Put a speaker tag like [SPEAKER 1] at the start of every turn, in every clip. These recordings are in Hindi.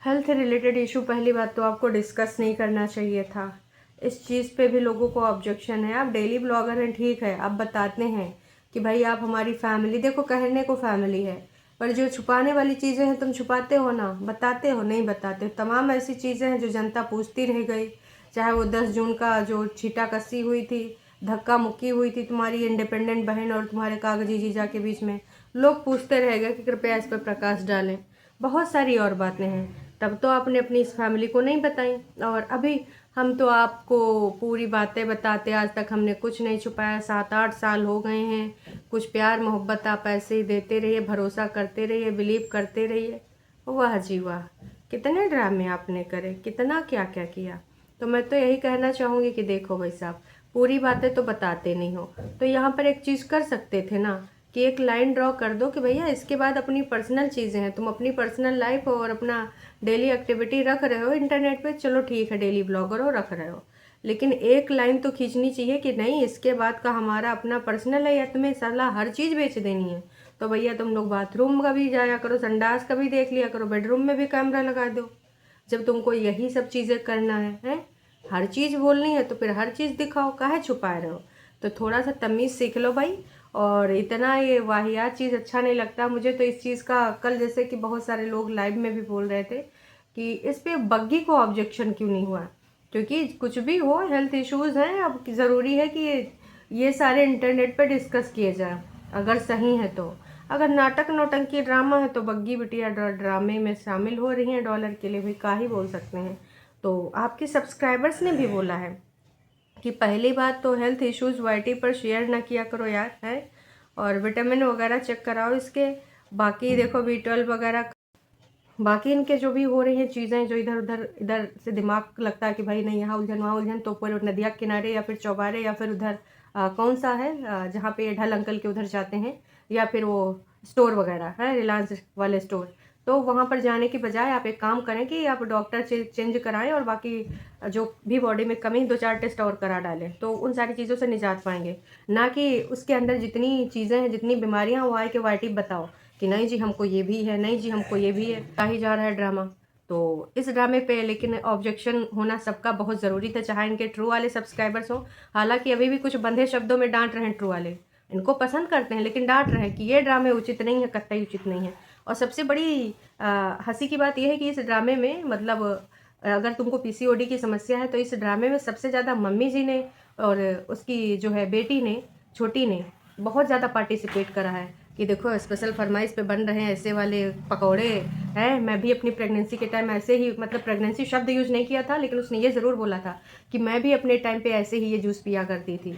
[SPEAKER 1] हेल्थ रिलेटेड इशू पहली बात तो आपको डिस्कस नहीं करना चाहिए था। इस चीज़ पे भी लोगों को ऑब्जेक्शन है। आप डेली ब्लॉगर हैं, ठीक है, आप बताते हैं कि भाई आप हमारी फैमिली, देखो कहने को फैमिली है, पर जो छुपाने वाली चीज़ें हैं तुम छुपाते हो ना, बताते हो नहीं बताते हो। तमाम ऐसी चीज़ें हैं जो जनता पूछती रह गई, चाहे वो 10 जून का जो छीटा कसी हुई थी, धक्का मुक्की हुई थी तुम्हारी इंडिपेंडेंट बहन और तुम्हारे कागजी जीजा के बीच में, लोग पूछते रह गए कि कृपया इस पर प्रकाश डालें। बहुत सारी और बातें हैं, तब तो आपने अपनी इस फैमिली को नहीं बताई। और अभी हम तो आपको पूरी बातें बताते, आज तक हमने कुछ नहीं छुपाया। 7-8 साल हो गए हैं, कुछ प्यार मोहब्बत आप ऐसे ही देते रहिए, भरोसा करते रहिए, बिलीव करते रहिए। वाह जी वाह, कितने ड्रामे आपने करे, कितना क्या क्या किया। तो मैं तो यही कहना चाहूँगी कि देखो भाई साहब, पूरी बातें तो बताते नहीं हो, तो यहाँ पर एक चीज़ कर सकते थे ना कि एक लाइन ड्रॉ कर दो कि भैया इसके बाद अपनी पर्सनल चीज़ें हैं, तुम अपनी पर्सनल लाइफ और अपना डेली एक्टिविटी रख रहे हो इंटरनेट पे, चलो ठीक है, डेली ब्लॉगर हो, रख रहे हो, लेकिन एक लाइन तो खींचनी चाहिए कि नहीं इसके बाद का हमारा अपना पर्सनल है या तुम्हें साला हर चीज़ बेच देनी है। तो भैया तुम लोग बाथरूम का भी जाया करो, संडास का भी देख लिया करो, बेडरूम में भी कैमरा लगा दो। जब तुमको यही सब चीज़ें करना है, हर चीज़ बोलनी है तो फिर हर चीज़ दिखाओ, काहे छुपाए रहो। तो थोड़ा सा तमीज़ सीख लो भाई। और इतना ये वाहियात चीज़ अच्छा नहीं लगता मुझे तो इस चीज़ का। कल जैसे कि बहुत सारे लोग लाइव में भी बोल रहे थे कि इस पे बग्गी को ऑब्जेक्शन क्यों नहीं हुआ, क्योंकि कुछ भी हो, हेल्थ इश्यूज़ हैं, अब ज़रूरी है कि ये सारे इंटरनेट पे डिस्कस किए जाए अगर सही है तो। अगर नाटक नौटंकी ड्रामा है तो बग्गी बिटिया ड्रामे में शामिल हो रही हैं डॉलर के लिए, भी का ही बोल सकते हैं। तो आपके सब्सक्राइबर्स ने भी बोला है कि पहली बात तो हेल्थ इश्यूज़ वाईटी पर शेयर ना किया करो यार, है, और विटामिन वगैरह चेक कराओ इसके। बाकी देखो B12 वगैरह, बाकी इनके जो भी हो रही हैं चीज़ें, जो इधर उधर इधर से दिमाग लगता है कि भाई नहीं यहाँ उलझन वहाँ उलझन, तो फिर नदिया किनारे या फिर चौबारे या फिर उधर कौन सा है जहाँ पे ढल अंकल के उधर जाते हैं, या फिर वो स्टोर वगैरह है रिलायंस वाले स्टोर, तो वहाँ पर जाने की बजाय आप एक काम करें कि आप डॉक्टर चेंज कराएं और बाकी जो भी बॉडी में कमी 2-4 टेस्ट और करा डालें, तो उन सारी चीज़ों से निजात पाएंगे। ना कि उसके अंदर जितनी चीज़ें हैं, जितनी बीमारियाँ, वो आए कि वाईटी बताओ कि नहीं जी हमको ये भी है, नहीं जी हमको ये भी है, क्या ही जा रहा है ड्रामा। तो इस ड्रामे पे लेकिन ऑब्जेक्शन होना सबका बहुत ज़रूरी था, चाहे इनके ट्रू वाले सब्सक्राइबर्स हों। हालांकि अभी भी कुछ बंधे शब्दों में डांट रहे हैं ट्रू वाले, इनको पसंद करते हैं लेकिन डांट रहे हैं कि ये ड्रामे उचित नहीं है, कतई उचित नहीं है। और सबसे बड़ी हंसी की बात यह है कि इस ड्रामे में मतलब अगर तुमको PCOD की समस्या है तो इस ड्रामे में सबसे ज़्यादा मम्मी जी ने और उसकी जो है बेटी ने, छोटी ने, बहुत ज़्यादा पार्टिसिपेट करा है कि देखो स्पेशल फरमाइश पे बन रहे हैं ऐसे वाले पकौड़े हैं। मैं भी अपनी प्रेगनेंसी के टाइम ऐसे ही, मतलब प्रेगनेंसी शब्द यूज़ नहीं किया था लेकिन उसने ये ज़रूर बोला था कि मैं भी अपने टाइम पे ऐसे ही ये जूस पिया करती थी।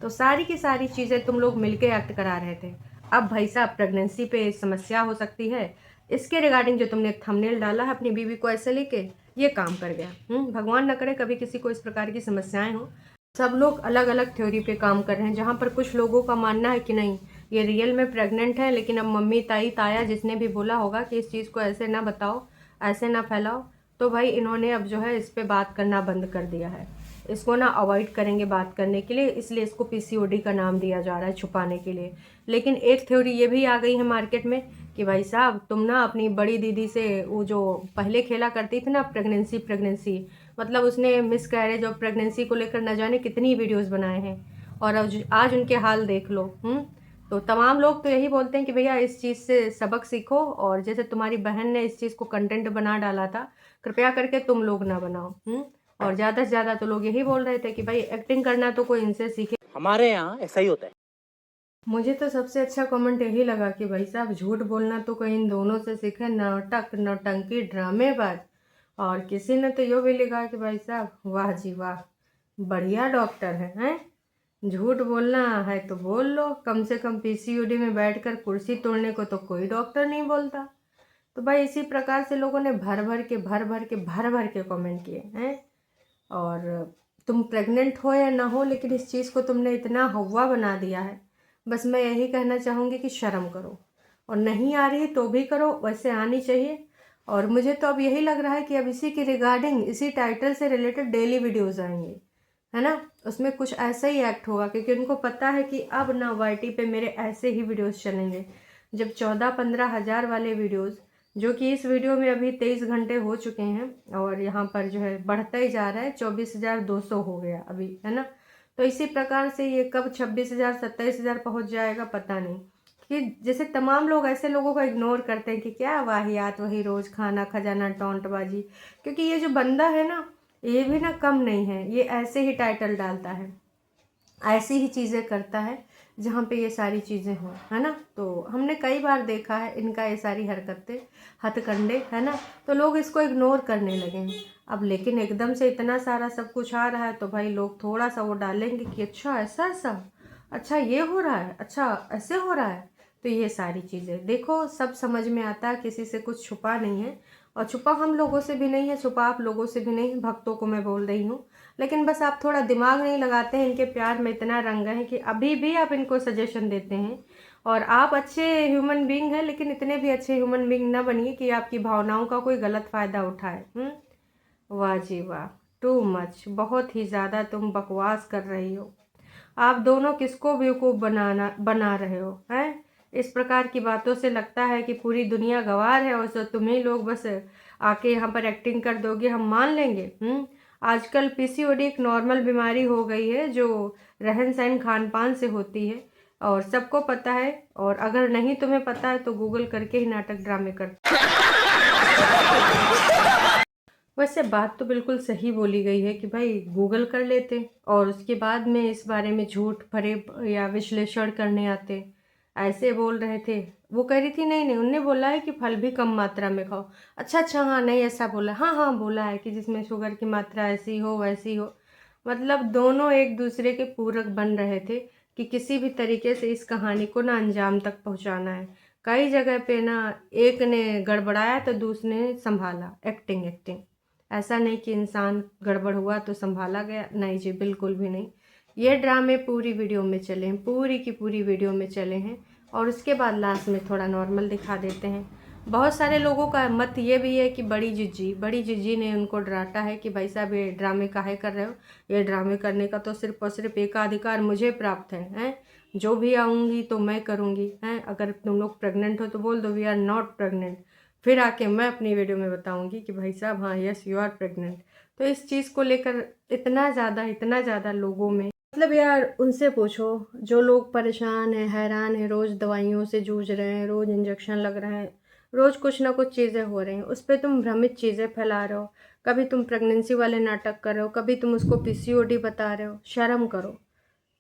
[SPEAKER 1] तो सारी की सारी चीज़ें तुम लोग मिलके एक्ट करा रहे थे। अब भाई साहब प्रेगनेंसी पे समस्या हो सकती है, इसके रिगार्डिंग जो तुमने एक थंबनेल डाला है अपनी बीवी को ऐसे लेके, ये काम कर गया। भगवान न करे कभी किसी को इस प्रकार की समस्याएं हो। सब लोग अलग अलग थ्योरी पे काम कर रहे हैं, जहाँ पर कुछ लोगों का मानना है कि नहीं ये रियल में प्रेग्नेंट है, लेकिन अब मम्मी ताई ताया जिसने भी बोला होगा कि इस चीज़ को ऐसे ना बताओ, ऐसे ना फैलाओ, तो भाई इन्होंने अब जो है इस पे बात करना बंद कर दिया है। इसको ना अवॉइड करेंगे बात करने के लिए, इसलिए इसको PCOD का नाम दिया जा रहा है छुपाने के लिए। लेकिन एक थ्योरी ये भी आ गई है मार्केट में कि भाई साहब तुम ना अपनी बड़ी दीदी से, वो जो पहले खेला करती थी ना प्रेगनेंसी प्रेगनेंसी, मतलब उसने मिस कैरेज और प्रेगनेंसी को लेकर न जाने कितनी वीडियोस बनाए हैं, और आज उनके हाल देख लो। तो तमाम लोग तो यही बोलते हैं कि भैया इस चीज़ से सबक सीखो, और जैसे तुम्हारी बहन ने इस चीज़ को कंटेंट बना डाला था, कृपया करके तुम लोग ना बनाओ। और ज़्यादा से ज़्यादा तो लोग यही बोल रहे थे कि भाई एक्टिंग करना तो कोई इनसे सीखे।
[SPEAKER 2] हमारे यहाँ ऐसा ही होता है।
[SPEAKER 1] मुझे तो सबसे अच्छा कमेंट यही लगा कि भाई साहब झूठ बोलना तो कोई इन दोनों से सीखे, नाटक नौटंकी ड्रामेबाज। और किसी ने तो यो भी लिखा कि भाई साहब वाह जी वाह, बढ़िया डॉक्टर हैं। झूठ बोलना है तो बोल लो, कम से कम PCOD में बैठकर कुर्सी तोड़ने को तो कोई डॉक्टर नहीं बोलता। तो भाई इसी प्रकार से लोगों ने भर भर के कमेंट किए हैं। और तुम प्रेग्नेंट हो या ना हो, लेकिन इस चीज़ को तुमने इतना हवा बना दिया है। बस मैं यही कहना चाहूँगी कि शर्म करो, और नहीं आ रही तो भी करो, वैसे आनी चाहिए। और मुझे तो अब यही लग रहा है कि अब इसी के रिगार्डिंग, इसी टाइटल से रिलेटेड डेली वीडियोज़ आएंगे, है ना। उसमें कुछ ऐसा ही एक्ट होगा, क्योंकि उनको पता है कि अब ना YT पे मेरे ऐसे ही वीडियोज़ चलेंगे। जब 14-15 हज़ार वाले वीडियोज़ जो कि इस वीडियो में अभी 23 घंटे हो चुके हैं और यहाँ पर जो है बढ़ता ही जा रहा है, 24,200 हो गया अभी, है ना। तो इसी प्रकार से ये कब 26,000 27,000 पहुँच जाएगा पता नहीं। कि जैसे तमाम लोग ऐसे लोगों को इग्नोर करते हैं कि क्या वाहियात, वही रोज़ खाना खजाना टौंटबाजी। क्योंकि ये जो बंदा है ना, ये भी ना कम नहीं है, ये ऐसे ही टाइटल डालता है, ऐसी ही चीज़ें करता है जहाँ पे ये सारी चीज़ें हों, है ना। तो हमने कई बार देखा है इनका ये सारी हरकतें, हथकंडे, है ना। तो लोग इसको इग्नोर करने लगे हैं अब। लेकिन एकदम से इतना सारा सब कुछ आ रहा है तो भाई लोग थोड़ा सा वो डालेंगे कि अच्छा ऐसा ऐसा, अच्छा ये हो रहा है, अच्छा ऐसे हो रहा है। तो ये सारी चीज़ें देखो सब समझ में आता है, किसी से कुछ छुपा नहीं है। और छुपा हम लोगों से भी नहीं है, छुपा आप लोगों से भी नहीं है, भक्तों को मैं बोल रही हूँ। लेकिन बस आप थोड़ा दिमाग नहीं लगाते हैं, इनके प्यार में इतना रंग है कि अभी भी आप इनको सजेशन देते हैं। और आप अच्छे ह्यूमन बीइंग हैं, लेकिन इतने भी अच्छे ह्यूमन बीइंग ना बनिए कि आपकी भावनाओं का कोई गलत फ़ायदा उठाए। वाह जी वाह, टू मच, बहुत ही ज़्यादा तुम बकवास कर रही हो। आप दोनों किसको बेवकूफ़ बना रहे हो, हैं। इस प्रकार की बातों से लगता है कि पूरी दुनिया गवार है और तो तुम्हें लोग बस आके यहाँ पर एक्टिंग कर दोगे, हम मान लेंगे। आजकल पीसीओडी एक नॉर्मल बीमारी हो गई है जो रहन सहन खान पान से होती है और सबको पता है। और अगर नहीं तुम्हें पता है तो गूगल करके ही नाटक ड्रामे कर। वैसे बात तो बिल्कुल सही बोली गई है कि भाई गूगल कर लेते और उसके बाद में इस बारे में झूठ भरे या विश्लेषण करने आते। ऐसे बोल रहे थे, वो कह रही थी नहीं नहीं, उनने बोला है कि फल भी कम मात्रा में खाओ। अच्छा अच्छा, हाँ नहीं ऐसा बोला, हाँ हाँ बोला है कि जिसमें शुगर की मात्रा ऐसी हो वैसी हो। मतलब दोनों एक दूसरे के पूरक बन रहे थे कि किसी भी तरीके से इस कहानी को ना अंजाम तक पहुंचाना है। कई जगह पे ना एक ने गड़बड़ाया तो दूसरे ने संभाला, एक्टिंग एक्टिंग। ऐसा नहीं कि इंसान गड़बड़ हुआ तो संभाला गया, नहीं जी बिल्कुल भी नहीं। ये ड्रामे पूरी वीडियो में चले हैं, पूरी की पूरी वीडियो में चले हैं और उसके बाद लास्ट में थोड़ा नॉर्मल दिखा देते हैं। बहुत सारे लोगों का मत ये भी है कि बड़ी जिज्जी ने उनको डराता है कि भाई साहब ये ड्रामे काहे कर रहे हो, ये ड्रामे करने का तो सिर्फ और सिर्फ एकाधिकार मुझे प्राप्त है, हैं। जो भी आऊँगी तो मैं करूँगी, हैं। अगर तुम लोग प्रेग्नेंट हो तो बोल दो वी आर नॉट प्रेग्नेंट, फिर आके मैं अपनी वीडियो में बताऊंगी कि भाई साहब हाँ यस यू आर प्रेग्नेंट। तो इस चीज़ को लेकर इतना ज़्यादा लोगों में, मतलब यार उनसे पूछो जो लोग परेशान हैं, हैरान हैं, रोज़ दवाइयों से जूझ रहे हैं, रोज़ इंजेक्शन लग रहे हैं, रोज़ कुछ ना कुछ चीज़ें हो रही हैं, उस पर तुम भ्रमित चीज़ें फैला रहे हो। कभी तुम प्रेगनेंसी वाले नाटक कर रहे हो, कभी तुम उसको पीसीओडी बता रहे हो। शर्म करो,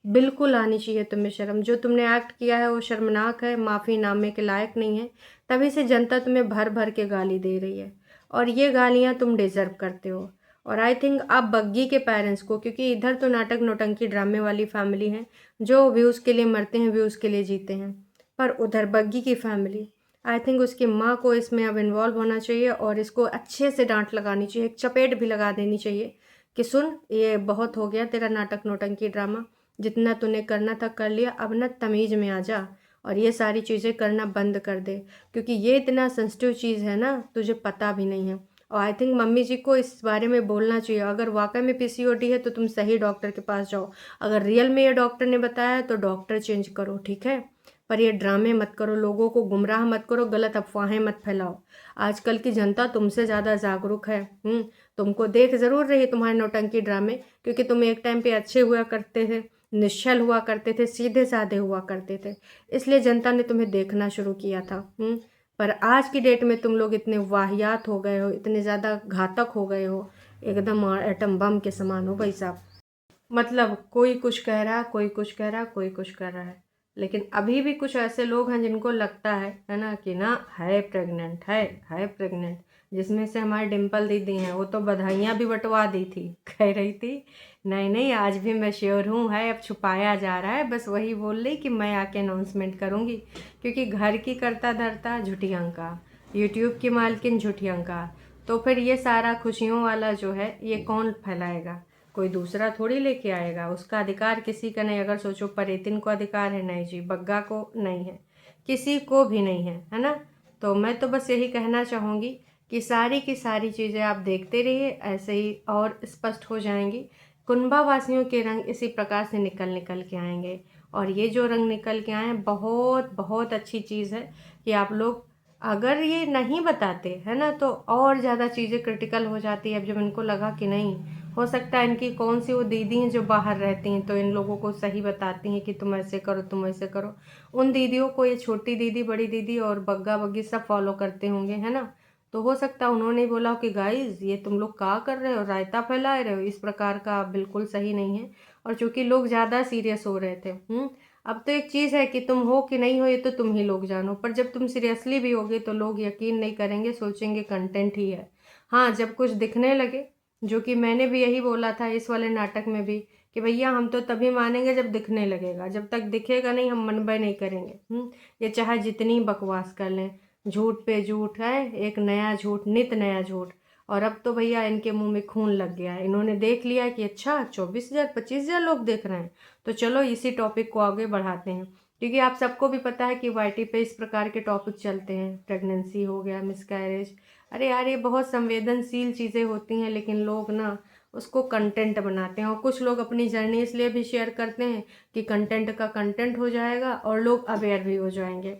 [SPEAKER 1] बिल्कुल आनी चाहिए तुम्हें शर्म। जो तुमने एक्ट किया है वो शर्मनाक है, माफ़ीनामे के लायक नहीं है। तभी से जनता तुम्हें भर भर के गाली दे रही है और ये गालियाँ तुम डिज़र्व करते हो। और आई थिंक आप बग्गी के पेरेंट्स को, क्योंकि इधर तो नाटक नौटंकी ड्रामे वाली फैमिली है जो व्यूज़ के लिए मरते हैं, व्यूज़ के लिए जीते हैं, पर उधर बग्गी की फैमिली, आई थिंक उसकी माँ को इसमें अब इन्वॉल्व होना चाहिए और इसको अच्छे से डांट लगानी चाहिए, एक चपेट भी लगा देनी चाहिए कि सुन ये बहुत हो गया तेरा नाटक नौटंकी ड्रामा, जितना तूने करना था कर लिया, अब ना तमीज़ में आ जा और ये सारी चीज़ें करना बंद कर दे। क्योंकि ये इतना सेंसिटिव चीज़ है ना, तुझे पता भी नहीं है। और आई थिंक मम्मी जी को इस बारे में बोलना चाहिए। अगर वाकई में पीसीओडी है तो तुम सही डॉक्टर के पास जाओ, अगर रियल में ये डॉक्टर ने बताया है तो डॉक्टर चेंज करो, ठीक है। पर ये ड्रामे मत करो, लोगों को गुमराह मत करो, गलत अफवाहें मत फैलाओ। आजकल की जनता तुमसे ज़्यादा जागरूक है। तुमको देख ज़रूर रही है तुम्हारे नौटंकी ड्रामे, क्योंकि तुम एक टाइम पे अच्छे हुआ करते थे, निश्चल हुआ करते थे, सीधे साधे हुआ करते थे, इसलिए जनता ने तुम्हें देखना शुरू किया था। पर आज की डेट में तुम लोग इतने वाहियात हो गए हो, इतने ज़्यादा घातक हो गए हो, एकदम एटम बम के समान हो भाई साहब। मतलब कोई कुछ कह रहा, कोई कुछ कह रहा, कोई कुछ कर रहा है, लेकिन अभी भी कुछ ऐसे लोग हैं जिनको लगता है ना कि ना है प्रेग्नेंट, है प्रेग्नेंट। जिसमें से हमारी डिम्पल दीदी हैं, वो तो बधाइयाँ भी बंटवा दी थी, कह रही थी नहीं नहीं आज भी मैं श्योर हूँ, है अब छुपाया जा रहा है, बस वही बोल रही कि मैं आके अनाउंसमेंट करूँगी। क्योंकि घर की करता धरता झुटियंका, यूट्यूब की मालकिन झुटियंका, तो फिर ये सारा खुशियों वाला जो है ये कौन फैलाएगा, कोई दूसरा थोड़ी लेके आएगा। उसका अधिकार किसी का नहीं। अगर सोचो परेतिन को अधिकार है, नहीं जी, बग्गा को नहीं है, किसी को भी नहीं है ना। तो मैं तो बस यही कहना चाहूँगी कि सारी की सारी चीज़ें आप देखते रहिए, ऐसे ही और स्पष्ट हो जाएंगी। कुंभा वासियों के रंग इसी प्रकार से निकल के आएंगे और ये जो रंग निकल के आए हैं बहुत बहुत अच्छी चीज़ है कि आप लोग अगर ये नहीं बताते है ना तो और ज़्यादा चीज़ें क्रिटिकल हो जाती है। अब जब इनको लगा कि नहीं, हो सकता है इनकी कौन सी वो दीदी हैं जो बाहर रहती हैं तो इन लोगों को सही बताती हैं कि तुम ऐसे करो, तुम ऐसे करो। उन दीदियों को ये छोटी दीदी, बड़ी दीदी और बग्गा बग्गी सब फॉलो करते होंगे, है ना। तो हो सकता है उन्होंने बोला हो कि गाइज ये तुम लोग क्या कर रहे हो, रायता फैला रहे हो, इस प्रकार का बिल्कुल सही नहीं है। और चूंकि लोग ज़्यादा सीरियस हो रहे थे, अब तो एक चीज़ है कि तुम हो कि नहीं हो ये तो तुम ही लोग जानो, पर जब तुम सीरियसली भी होगे तो लोग यकीन नहीं करेंगे, सोचेंगे कंटेंट ही है। हाँ, जब कुछ दिखने लगे, जो कि मैंने भी यही बोला था इस वाले नाटक में भी, कि भैया हम तो तभी मानेंगे जब दिखने लगेगा, जब तक दिखेगा नहीं हम मनबय नहीं करेंगे। ये चाहे जितनी बकवास कर लें, झूठ पे झूठ है, एक नया झूठ, नित नया झूठ। और अब तो भैया इनके मुंह में खून लग गया है, इन्होंने देख लिया कि अच्छा 24,000 25,000 लोग देख रहे हैं, तो चलो इसी टॉपिक को आगे बढ़ाते हैं। क्योंकि आप सबको भी पता है कि वाईटी पे इस प्रकार के टॉपिक चलते हैं, प्रेगनेंसी हो गया, मिसकैरेज। अरे यार ये बहुत संवेदनशील चीज़ें होती हैं, लेकिन लोग ना उसको कंटेंट बनाते हैं। और कुछ लोग अपनी जर्नी इसलिए भी शेयर करते हैं कि कंटेंट का कंटेंट हो जाएगा और लोग अवेयर भी हो जाएंगे।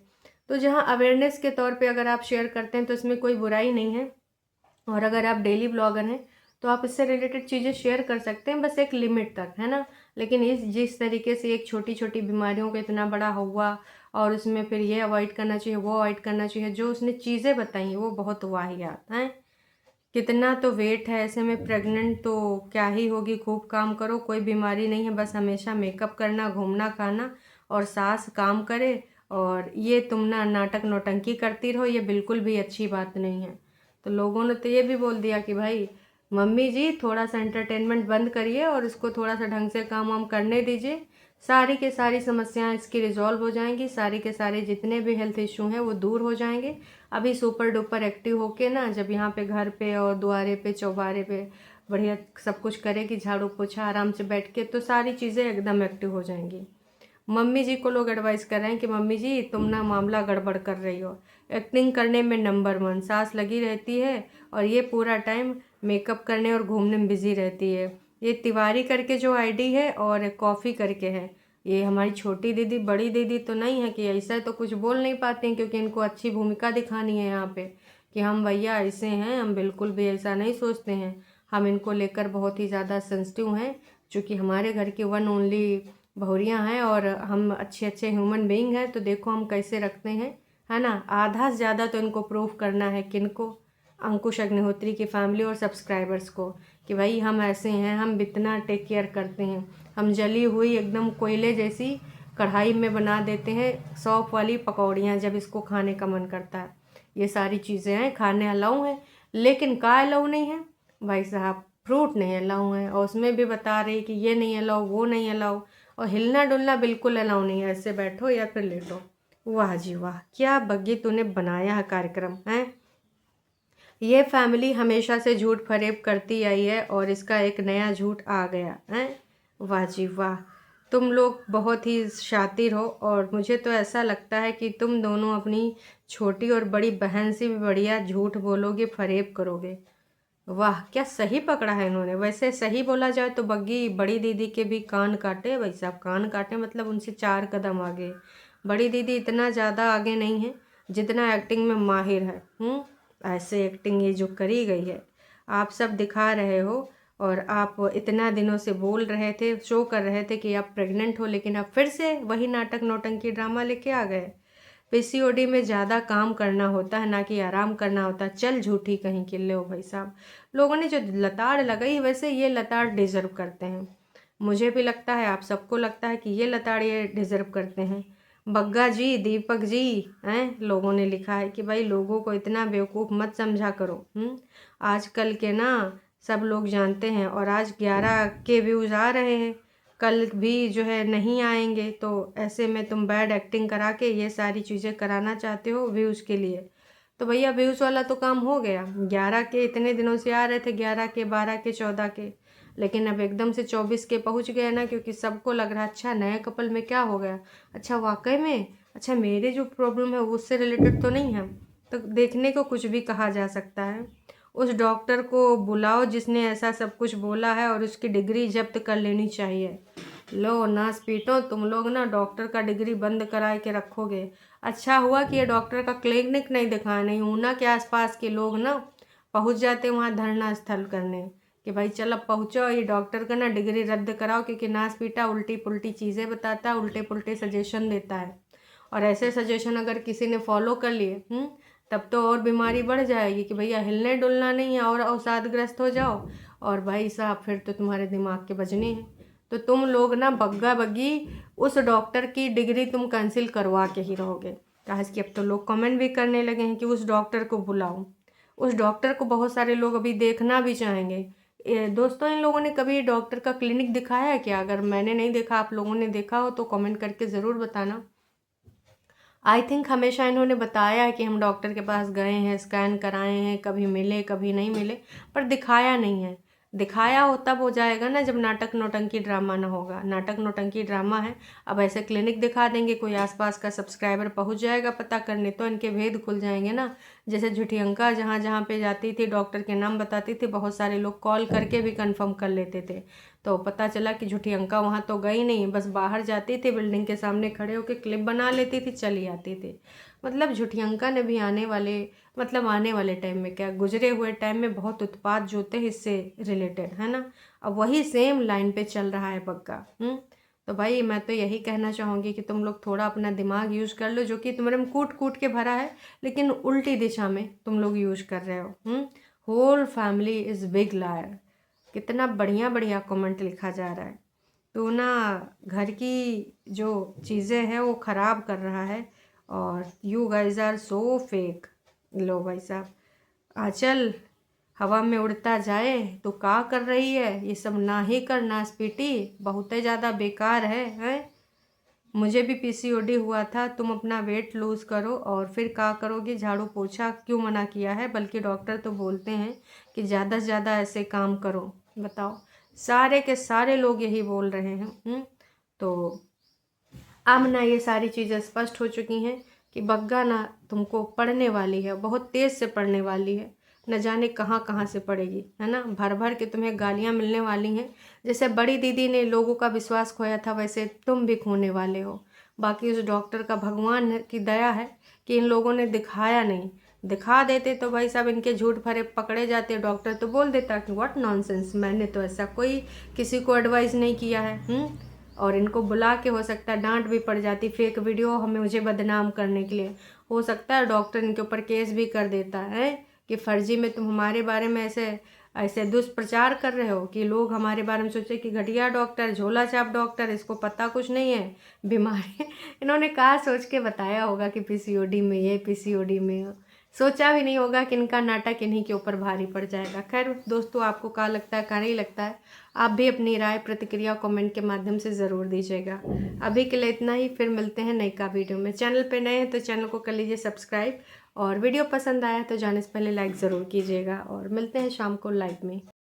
[SPEAKER 1] तो जहाँ अवेयरनेस के तौर पे अगर आप शेयर करते हैं तो इसमें कोई बुराई नहीं है। और अगर आप डेली ब्लॉगर हैं तो आप इससे रिलेटेड चीज़ें शेयर कर सकते हैं, बस एक लिमिट तक, है ना। लेकिन जिस तरीके से एक छोटी छोटी बीमारियों को इतना बड़ा हुआ और उसमें फिर ये अवॉइड करना चाहिए, वो अवॉइड करना चाहिए, जो उसने चीज़ें बताई वो बहुत वाहियात हैं। कितना तो वेट है, ऐसे में प्रेग्नेंट तो क्या ही होगी, खूब काम करो, कोई बीमारी नहीं है, बस हमेशा मेकअप करना, घूमना, खाना और सास काम करे, और ये तुम ना नाटक नौटंकी करती रहो, ये बिल्कुल भी अच्छी बात नहीं है। तो लोगों ने तो ये भी बोल दिया कि भाई मम्मी जी थोड़ा सा एंटरटेनमेंट बंद करिए और इसको थोड़ा सा ढंग से काम वाम करने दीजिए, सारी के सारी समस्याएं इसकी रिजॉल्व हो जाएंगी, सारी के सारे जितने भी हेल्थ इशू हैं वो दूर हो जाएंगे। अभी सुपर डुपर एक्टिव होके ना जब यहाँ पे घर पे और द्वारे पे चौबारे पे बढ़िया सब कुछ करेगी, झाड़ू पोछा आराम से बैठ के, तो सारी चीज़ें एकदम एक्टिव हो जाएंगी। मम्मी जी को लोग एडवाइस कर रहे हैं कि मम्मी जी तुम ना मामला गड़बड़ कर रही हो, एक्टिंग करने में नंबर 1, सास लगी रहती है और ये पूरा टाइम मेकअप करने और घूमने में बिजी रहती है। ये तिवारी करके जो आईडी है और कॉफ़ी करके है, ये हमारी छोटी दीदी, बड़ी दीदी तो नहीं है कि ऐसा तो कुछ बोल नहीं पाते हैं, क्योंकि इनको अच्छी भूमिका दिखानी है यहाँ पे कि हम भैया ऐसे हैं, हम बिल्कुल भी ऐसा नहीं सोचते हैं, हम इनको लेकर बहुत ही ज़्यादा सेंसिटिव हैं, चूँकि हमारे घर की वन ओनली बहुरियाँ हैं और हम अच्छे अच्छे ह्यूमन बीइंग हैं, तो देखो हम कैसे रखते हैं, है ना। आधा से ज़्यादा तो इनको प्रूफ करना है, किनको, अंकुश अग्निहोत्री की फैमिली और सब्सक्राइबर्स को, कि भाई हम ऐसे हैं, हम इतना टेक केयर करते हैं, हम जली हुई एकदम कोयले जैसी कढ़ाई में बना देते हैं सौंफ वाली पकौड़ियाँ जब इसको खाने का मन करता है। ये सारी चीज़ें हैं, खाने अलाउ हैं, लेकिन का अलाउ नहीं है भाई साहब, फ्रूट नहीं अलाउ है, और उसमें भी बता रही कि ये नहीं अलाउ, वो नहीं अलाउ, और हिलना डुलना बिल्कुल अलाउ नहीं है, ऐसे बैठो या फिर लेटो। वाह जी वाह, क्या बग्गी तूने बनाया है कार्यक्रम है। ये फैमिली हमेशा से झूठ फरेब करती आई है और इसका एक नया झूठ आ गया है। वाह जी वाह, तुम लोग बहुत ही शातिर हो, और मुझे तो ऐसा लगता है कि तुम दोनों अपनी छोटी और बड़ी बहन से भी बढ़िया झूठ बोलोगे, फरेब करोगे। वाह, क्या सही पकड़ा है इन्होंने। वैसे सही बोला जाए तो बग्गी बड़ी दीदी के भी कान काटे भाई साहब, कान काटे मतलब उनसे 4 कदम आगे। बड़ी दीदी इतना ज़्यादा आगे नहीं है जितना एक्टिंग में माहिर है। ऐसे एक्टिंग ये जो करी गई है, आप सब दिखा रहे हो, और आप इतना दिनों से बोल रहे थे, शो कर रहे थे कि आप प्रेग्नेंट हो, लेकिन अब फिर से वही नाटक नौटंकी ड्रामा लेके आ गए। पीसीओडी में ज़्यादा काम करना होता है ना कि आराम करना होता है। चल झूठी कहीं के ले हो भाई साहब, लोगों ने जो लताड़ लगाई वैसे ये लताड़ डिजर्व करते हैं। मुझे भी लगता है, आप सबको लगता है कि ये लताड़ ये डिजर्व करते हैं। बग्गा जी, दीपक जी, हैं, लोगों ने लिखा है कि भाई लोगों को इतना बेवकूफ़ मत समझा करो। आजकल के ना सब लोग जानते हैं, और आज 11 के व्यूज़ आ रहे हैं, कल भी जो है नहीं आएंगे, तो ऐसे में तुम बैड एक्टिंग करा के ये सारी चीज़ें कराना चाहते हो व्यूज़ के लिए। तो भैया व्यूज़ वाला तो काम हो गया, 11 के इतने दिनों से आ रहे थे, 11 के, 12 के, 14 के, लेकिन अब एकदम से 24 के पहुंच गए ना, क्योंकि सबको लग रहा है अच्छा नए कपल में क्या हो गया, अच्छा वाकई में, अच्छा मेरे जो प्रॉब्लम है उससे रिलेटेड तो नहीं है। तो देखने को कुछ भी कहा जा सकता है। उस डॉक्टर को बुलाओ जिसने ऐसा सब कुछ बोला है, और उसकी डिग्री जब्त कर लेनी चाहिए। लो नास पीटो, तुम लोग ना डॉक्टर का डिग्री बंद करा के रखोगे। अच्छा हुआ कि ये डॉक्टर का क्लिनिक नहीं दिखाया, नहीं ऊना के आसपास के लोग ना पहुंच जाते वहाँ धरना स्थल करने कि भाई चल अब पहुँचो, ये डॉक्टर का ना डिग्री रद्द कराओ, क्योंकि नास पीटा उल्टी पुल्टी चीज़ें बताता है, उल्टे पुल्टे सजेशन देता है। और ऐसे सजेशन अगर किसी ने फॉलो कर लिए तब तो और बीमारी बढ़ जाएगी कि भैया हिलने डुलना नहीं है और अवसादग्रस्त हो जाओ, और भाई साहब फिर तो तुम्हारे दिमाग के बजने हैं। तो तुम लोग ना बग्गा बग्गी उस डॉक्टर की डिग्री तुम कैंसिल करवा के ही रहोगे। कहा कि अब तो लोग कमेंट भी करने लगे हैं कि उस डॉक्टर को बुलाओ। उस डॉक्टर को बहुत सारे लोग अभी देखना भी चाहेंगे। दोस्तों, इन लोगों ने कभी डॉक्टर का क्लिनिक दिखाया है क्या? अगर मैंने नहीं देखा, आप लोगों ने देखा हो तो कमेंट करके ज़रूर बताना। आई थिंक हमेशा इन्होंने बताया है कि हम डॉक्टर के पास गए हैं, स्कैन कराए हैं, कभी मिले कभी नहीं मिले, पर दिखाया नहीं है। दिखाया हो तब हो जाएगा ना जब नाटक नौटंकी ड्रामा ना होगा। नाटक नौटंकी ड्रामा है। अब ऐसे क्लिनिक दिखा देंगे, कोई आसपास का सब्सक्राइबर पहुंच जाएगा पता करने, तो इनके भेद खुल जाएंगे ना। जैसे झुठियंका जहाँ जहाँ पे जाती थी, डॉक्टर के नाम बताती थी, बहुत सारे लोग कॉल करके भी कंफर्म कर लेते थे। तो पता चला कि झुठियंका वहाँ तो गई नहीं, बस बाहर जाती थी, बिल्डिंग के सामने खड़े होकर क्लिप बना लेती थी, चली आती थी। मतलब झुठियंका ने भी आने वाले टाइम में क्या, गुजरे हुए टाइम में बहुत उत्पात जो थे इससे रिलेटेड, है ना। अब वही सेम लाइन पे चल रहा है बग्गा। तो भाई मैं तो यही कहना चाहूँगी कि तुम लोग थोड़ा अपना दिमाग यूज कर लो, जो कि तुम्हारे में कूट कूट के भरा है, लेकिन उल्टी दिशा में तुम लोग यूज कर रहे हो। Whole family is big liar. कितना बढ़िया बढ़िया कमेंट लिखा जा रहा है। तो ना घर की जो चीज़ें हैं वो ख़राब कर रहा है, और you guys are so fake. लो भाई साहब, आंचल हवा में उड़ता जाए तो का कर रही है, ये सब ना ही कर, नासपीटी बहुत ही ज़्यादा बेकार है। मुझे भी पीसीओडी हुआ था। तुम अपना वेट लूज़ करो और फिर का करोगे, झाड़ू पोछा क्यों मना किया है, बल्कि डॉक्टर तो बोलते हैं कि ज़्यादा से ज़्यादा ऐसे काम करो। बताओ, सारे के सारे लोग यही बोल रहे हैं। तो अब ना ये सारी चीज़ें स्पष्ट हो चुकी हैं कि बग्गा ना तुमको पढ़ने वाली है, बहुत तेज़ से पढ़ने वाली है, न जाने कहाँ कहाँ से पड़ेगी, है ना। भर भर के तुम्हें गालियाँ मिलने वाली हैं। जैसे बड़ी दीदी ने लोगों का विश्वास खोया था, वैसे तुम भी खोने वाले हो। बाकी उस डॉक्टर का भगवान की दया है कि इन लोगों ने दिखाया नहीं। दिखा देते तो भाई साहब इनके झूठ भरे पकड़े जाते, डॉक्टर तो बोल देता कि व्हाट नॉनसेंस, मैंने तो ऐसा कोई किसी को एडवाइस नहीं किया है। और इनको बुला के हो सकता है डांट भी पड़ जाती, फेक वीडियो हमें मुझे बदनाम करने के लिए। हो सकता है डॉक्टर इनके ऊपर केस भी कर देता है कि फर्जी में तुम हमारे बारे में ऐसे ऐसे दुष्प्रचार कर रहे हो कि लोग हमारे बारे में सोचे कि घटिया डॉक्टर, झोला छाप डॉक्टर, इसको पता कुछ नहीं है बीमारी। इन्होंने कहा सोच के बताया होगा कि पीसीओडी में ये, पीसीओडी में सोचा भी नहीं होगा कि इनका नाटक इन्हीं के ऊपर भारी पड़ जाएगा। खैर दोस्तों, आपको क्या लगता है, क्या नहीं लगता है, आप भी अपनी राय प्रतिक्रिया कमेंट के माध्यम से ज़रूर दीजिएगा। अभी के लिए इतना ही, फिर मिलते हैं नई का वीडियो में। चैनल पे नए हैं तो चैनल को कर लीजिए सब्सक्राइब, और वीडियो पसंद आया तो जाने से पहले लाइक ज़रूर कीजिएगा, और मिलते हैं शाम को लाइव में।